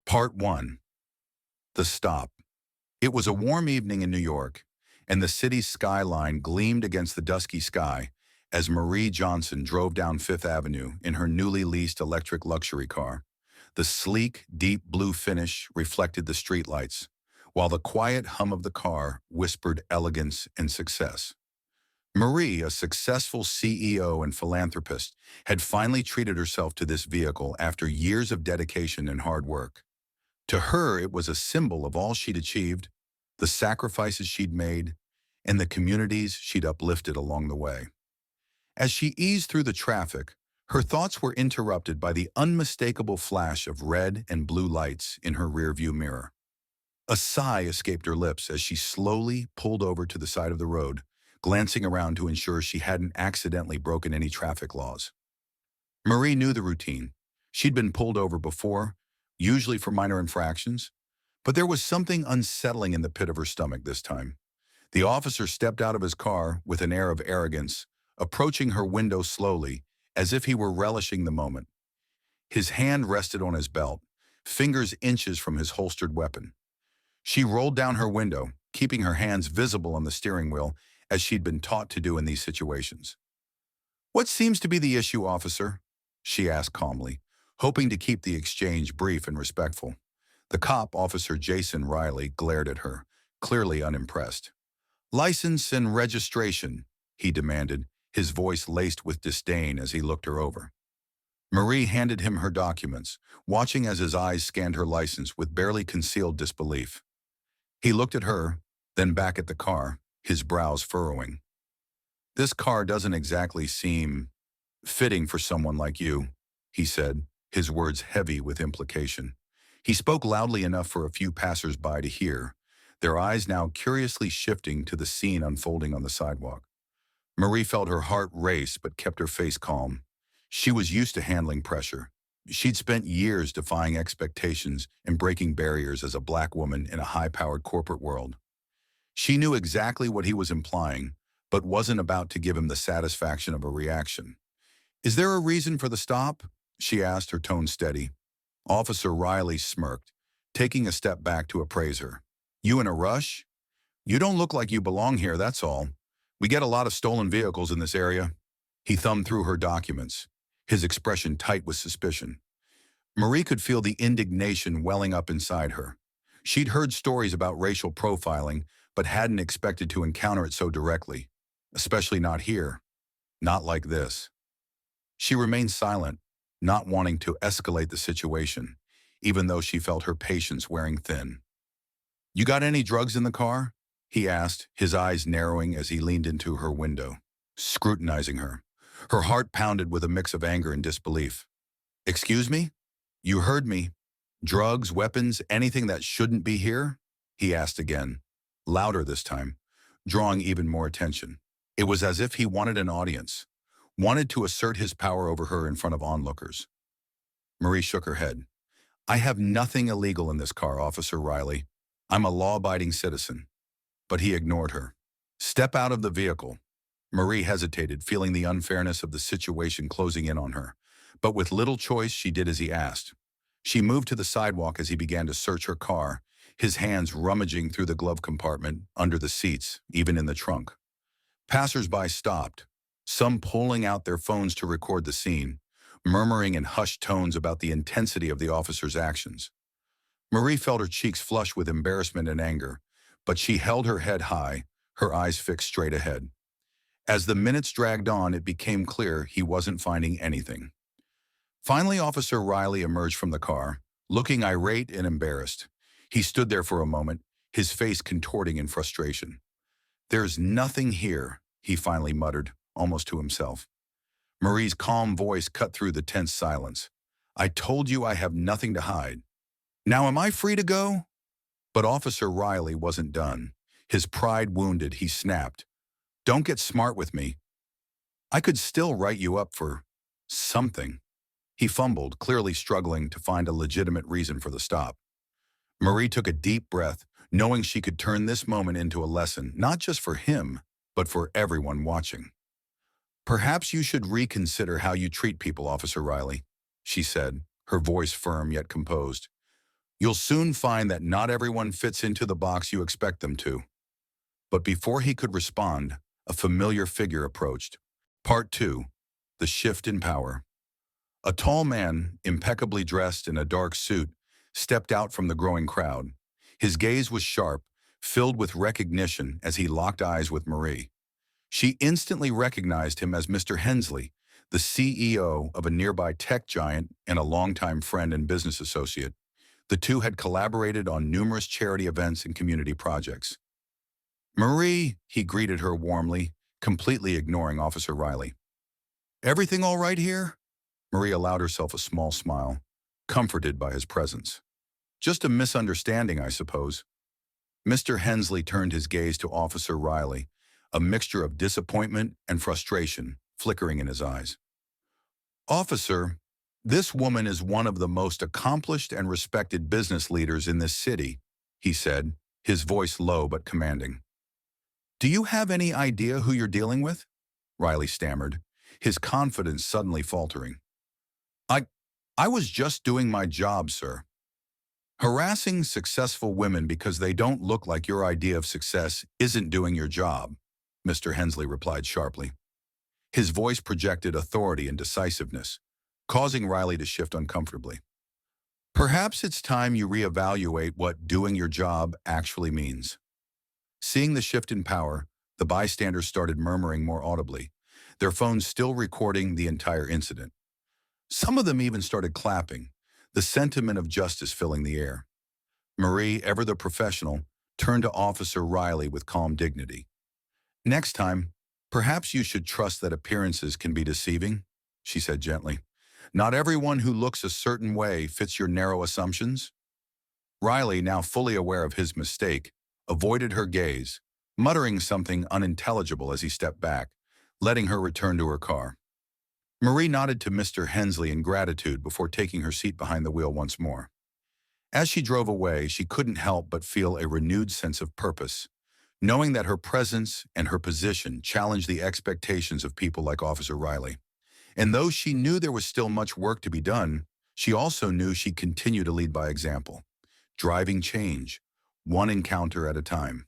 Part 1. The Stop. It was a warm evening in New York, and the city's skyline gleamed against the dusky sky as Marie Johnson drove down Fifth Avenue in her newly leased electric luxury car. The sleek, deep blue finish reflected the streetlights, while the quiet hum of the car whispered elegance and success. Marie, a successful CEO and philanthropist, had finally treated herself to this vehicle after years of dedication and hard work. To her, it was a symbol of all she'd achieved, the sacrifices she'd made, and the communities she'd uplifted along the way. As she eased through the traffic, her thoughts were interrupted by the unmistakable flash of red and blue lights in her rearview mirror. A sigh escaped her lips as she slowly pulled over to the side of the road, glancing around to ensure she hadn't accidentally broken any traffic laws. Marie knew the routine. She'd been pulled over before, usually for minor infractions, but there was something unsettling in the pit of her stomach this time. The officer stepped out of his car with an air of arrogance, approaching her window slowly, as if he were relishing the moment. His hand rested on his belt, fingers inches from his holstered weapon. She rolled down her window, keeping her hands visible on the steering wheel, as she'd been taught to do in these situations. "What seems to be the issue, officer?" she asked calmly, hoping to keep the exchange brief and respectful. The cop, Officer Jason Riley, glared at her, clearly unimpressed. "License and registration," he demanded, his voice laced with disdain as he looked her over. Marie handed him her documents, watching as his eyes scanned her license with barely concealed disbelief. He looked at her, then back at the car, his brows furrowing. "This car doesn't exactly seem fitting for someone like you," he said, his words heavy with implication. He spoke loudly enough for a few passers-by to hear, their eyes now curiously shifting to the scene unfolding on the sidewalk. Marie felt her heart race but kept her face calm. She was used to handling pressure. She'd spent years defying expectations and breaking barriers as a black woman in a high-powered corporate world. She knew exactly what he was implying, but wasn't about to give him the satisfaction of a reaction. "Is there a reason for the stop?" she asked, her tone steady. Officer Riley smirked, taking a step back to appraise her. "You in a rush? You don't look like you belong here, that's all. We get a lot of stolen vehicles in this area." He thumbed through her documents, his expression tight with suspicion. Marie could feel the indignation welling up inside her. She'd heard stories about racial profiling, but hadn't expected to encounter it so directly, especially not here, not like this. She remained silent, not wanting to escalate the situation, even though she felt her patience wearing thin. "You got any drugs in the car?" he asked, his eyes narrowing as he leaned into her window, scrutinizing her. Her heart pounded with a mix of anger and disbelief. "Excuse me? You heard me. Drugs, weapons, anything that shouldn't be here?" he asked again, louder this time, drawing even more attention. It was as if he wanted an audience, wanted to assert his power over her in front of onlookers. Marie shook her head. "I have nothing illegal in this car, Officer Riley. I'm a law-abiding citizen." But he ignored her. "Step out of the vehicle." Marie hesitated, feeling the unfairness of the situation closing in on her. But with little choice, she did as he asked. She moved to the sidewalk as he began to search her car, his hands rummaging through the glove compartment, under the seats, even in the trunk. Passers-by stopped, some pulling out their phones to record the scene, murmuring in hushed tones about the intensity of the officer's actions. Marie felt her cheeks flush with embarrassment and anger, but she held her head high, her eyes fixed straight ahead. As the minutes dragged on, it became clear he wasn't finding anything. Finally, Officer Riley emerged from the car, looking irate and embarrassed. He stood there for a moment, his face contorting in frustration. "There's nothing here," he finally muttered, almost to himself. Marie's calm voice cut through the tense silence. "I told you I have nothing to hide. Now am I free to go?" But Officer Riley wasn't done. His pride wounded, he snapped. "Don't get smart with me. I could still write you up for something." He fumbled, clearly struggling to find a legitimate reason for the stop. Marie took a deep breath, knowing she could turn this moment into a lesson, not just for him, but for everyone watching. "Perhaps you should reconsider how you treat people, Officer Riley," she said, her voice firm yet composed. You'll soon find that not everyone fits into the box you expect them to. But before he could respond, a familiar figure approached. Part 2. The Shift in Power. A tall man, impeccably dressed in a dark suit, stepped out from the growing crowd. His gaze was sharp, filled with recognition as he locked eyes with Marie. She instantly recognized him as Mr. Hensley, the CEO of a nearby tech giant and a longtime friend and business associate. The two had collaborated on numerous charity events and community projects. "Marie," he greeted her warmly, completely ignoring Officer Riley. "Everything all right here?" Marie allowed herself a small smile, comforted by his presence. "Just a misunderstanding, I suppose." Mr. Hensley turned his gaze to Officer Riley, a mixture of disappointment and frustration flickering in his eyes. "Officer, this woman is one of the most accomplished and respected business leaders in this city," he said, his voice low but commanding. "Do you have any idea who you're dealing with?" Riley stammered, his confidence suddenly faltering. I, I was just doing my job, sir." "Harassing successful women because they don't look like your idea of success isn't doing your job," Mr. Hensley replied sharply. His voice projected authority and decisiveness, causing Riley to shift uncomfortably. "Perhaps it's time you reevaluate what doing your job actually means." Seeing the shift in power, the bystanders started murmuring more audibly, their phones still recording the entire incident. Some of them even started clapping, the sentiment of justice filling the air. Marie, ever the professional, turned to Officer Riley with calm dignity. "Next time, perhaps you should trust that appearances can be deceiving," she said gently. "Not everyone who looks a certain way fits your narrow assumptions." Riley, now fully aware of his mistake, avoided her gaze, muttering something unintelligible as he stepped back, letting her return to her car. Marie nodded to Mr. Hensley in gratitude before taking her seat behind the wheel once more. As she drove away, she couldn't help but feel a renewed sense of purpose, knowing that her presence and her position challenged the expectations of people like Officer Riley. And though she knew there was still much work to be done, she also knew she'd continue to lead by example, driving change, one encounter at a time.